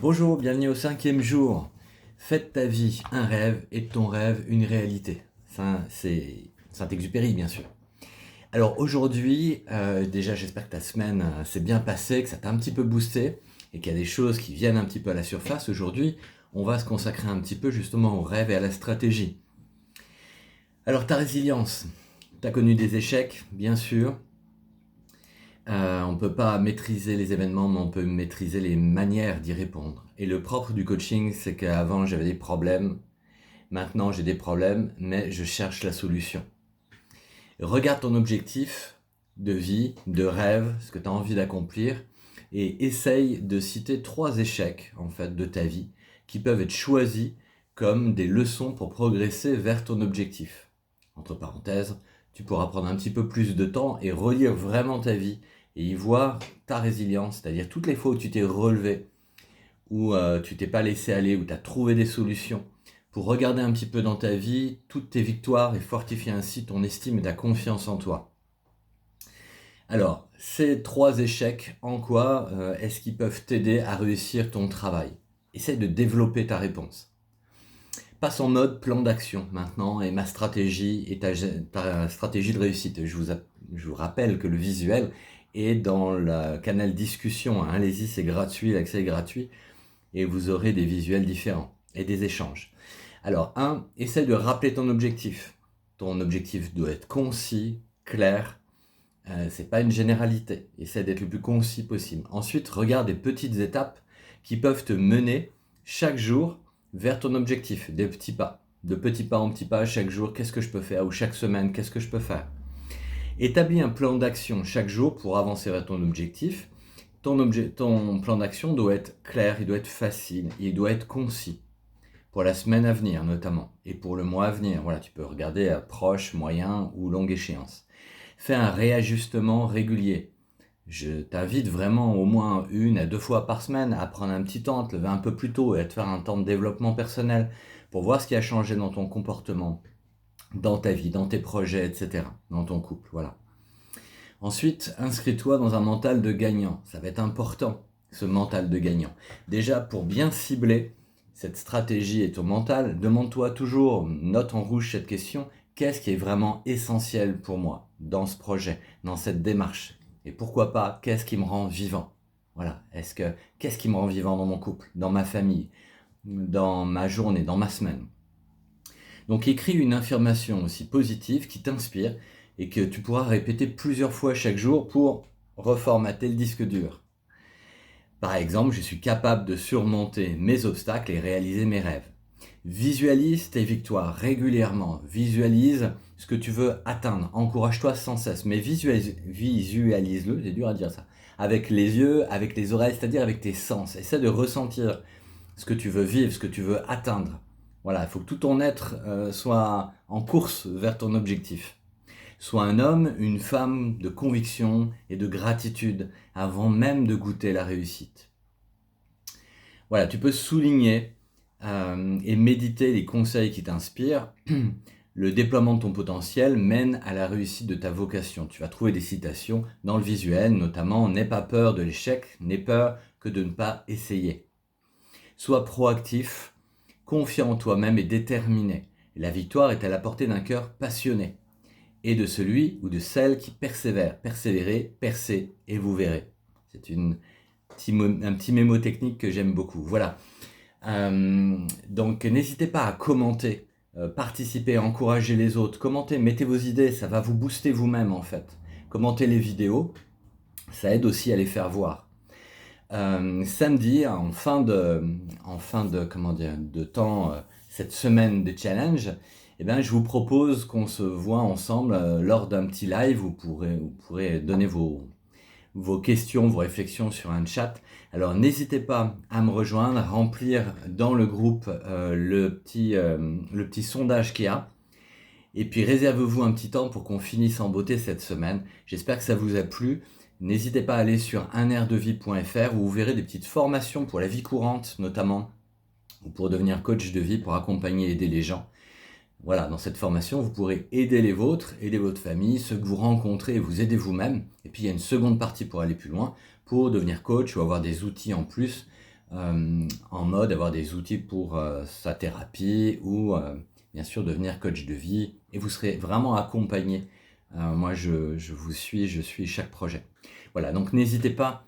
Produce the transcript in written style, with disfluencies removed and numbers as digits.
Bonjour, bienvenue au 5e jour. Faites ta vie un rêve et ton rêve une réalité. Ça, c'est Saint-Exupéry, bien sûr. Alors aujourd'hui, déjà j'espère que ta semaine s'est bien passée, que ça t'a un petit peu boosté et qu'il y a des choses qui viennent un petit peu à la surface. Aujourd'hui, on va se consacrer un petit peu justement au rêve et à la stratégie. Alors ta résilience, tu as connu des échecs, bien sûr. On ne peut pas maîtriser les événements, mais on peut maîtriser les manières d'y répondre. Et le propre du coaching, c'est qu'avant j'avais des problèmes, maintenant j'ai des problèmes, mais je cherche la solution. Regarde ton objectif de vie, de rêve, ce que tu as envie d'accomplir, et essaye de citer 3 échecs en fait de ta vie qui peuvent être choisis comme des leçons pour progresser vers ton objectif. Entre parenthèses, tu pourras prendre un petit peu plus de temps et relire vraiment ta vie et y voir ta résilience, c'est-à-dire toutes les fois où tu t'es relevé, où tu t'es pas laissé aller, où tu as trouvé des solutions, pour regarder un petit peu dans ta vie toutes tes victoires et fortifier ainsi ton estime et ta confiance en toi. Alors, ces 3 échecs, en quoi est-ce qu'ils peuvent t'aider à réussir ton travail? Essaye de développer ta réponse. Passe en mode plan d'action maintenant et ma stratégie et ta stratégie de réussite. Je vous rappelle que le visuel est dans le canal discussion. Hein. Allez-y, c'est gratuit, l'accès est gratuit et vous aurez des visuels différents et des échanges. Alors, essaye de rappeler ton objectif. Ton objectif doit être concis, clair. C'est pas une généralité. Essaie d'être le plus concis possible. Ensuite, regarde des petites étapes qui peuvent te mener chaque jour vers ton objectif. Des petits pas. De petits pas en petits pas chaque jour, qu'est-ce que je peux faire? Ou chaque semaine, qu'est-ce que je peux faire? Établis un plan d'action chaque jour pour avancer vers ton objectif. Ton plan d'action doit être clair, il doit être facile, il doit être concis. Pour la semaine à venir notamment, et pour le mois à venir. Voilà, tu peux regarder à proche, moyen ou longue échéance. Fais un réajustement régulier. Je t'invite vraiment au moins 1 à 2 fois par semaine à prendre un petit temps, à te lever un peu plus tôt et à te faire un temps de développement personnel pour voir ce qui a changé dans ton comportement, dans ta vie, dans tes projets, etc., dans ton couple, voilà. Ensuite, inscris-toi dans un mental de gagnant. Ça va être important, ce mental de gagnant. Déjà, pour bien cibler cette stratégie et ton mental, demande-toi toujours, note en rouge cette question, qu'est-ce qui est vraiment essentiel pour moi dans ce projet, dans cette démarche? Et pourquoi pas, qu'est-ce qui me rend vivant? Voilà, qu'est-ce qui me rend vivant dans mon couple, dans ma famille, dans ma journée, dans ma semaine? Donc écris une affirmation aussi positive qui t'inspire et que tu pourras répéter plusieurs fois chaque jour pour reformater le disque dur. Par exemple, je suis capable de surmonter mes obstacles et réaliser mes rêves. Visualise tes victoires régulièrement. Visualise ce que tu veux atteindre. Encourage-toi sans cesse. Mais visualise-le, c'est dur à dire ça. Avec les yeux, avec les oreilles, c'est-à-dire avec tes sens. Essaie de ressentir ce que tu veux vivre, ce que tu veux atteindre. Voilà, il faut que tout ton être soit en course vers ton objectif. Sois un homme, une femme de conviction et de gratitude avant même de goûter la réussite. Voilà, tu peux souligner et méditer les conseils qui t'inspirent. Le déploiement de ton potentiel mène à la réussite de ta vocation. Tu vas trouver des citations dans le visuel, notamment « N'aie pas peur de l'échec, n'aie peur que de ne pas essayer ». Sois proactif, confiant en toi-même et déterminé. La victoire est à la portée d'un cœur passionné et de celui ou de celle qui persévère. Persévérez, percez et vous verrez. C'est un petit mémo technique que j'aime beaucoup. Voilà. Donc n'hésitez pas à commenter, participer, encourager les autres. Commentez, mettez vos idées, ça va vous booster vous-même en fait. Commentez les vidéos, ça aide aussi à les faire voir. Samedi, de temps, cette semaine de challenge, eh ben, je vous propose qu'on se voit ensemble lors d'un petit live où vous pourrez donner vos questions, vos réflexions sur un chat. Alors n'hésitez pas à me rejoindre, à remplir dans le groupe le petit sondage qu'il y a. Et puis réservez-vous un petit temps pour qu'on finisse en beauté cette semaine. J'espère que ça vous a plu. N'hésitez pas à aller sur unaire-de-vie.fr où vous verrez des petites formations pour la vie courante notamment, ou pour devenir coach de vie, pour accompagner et aider les gens. Voilà, dans cette formation, vous pourrez aider les vôtres, aider votre famille, ceux que vous rencontrez et vous aider vous-même. Et puis il y a une seconde partie pour aller plus loin, pour devenir coach ou avoir des outils en plus en mode avoir des outils pour sa thérapie ou bien sûr devenir coach de vie et vous serez vraiment accompagné. Moi je vous suis, je suis chaque projet. Voilà, donc n'hésitez pas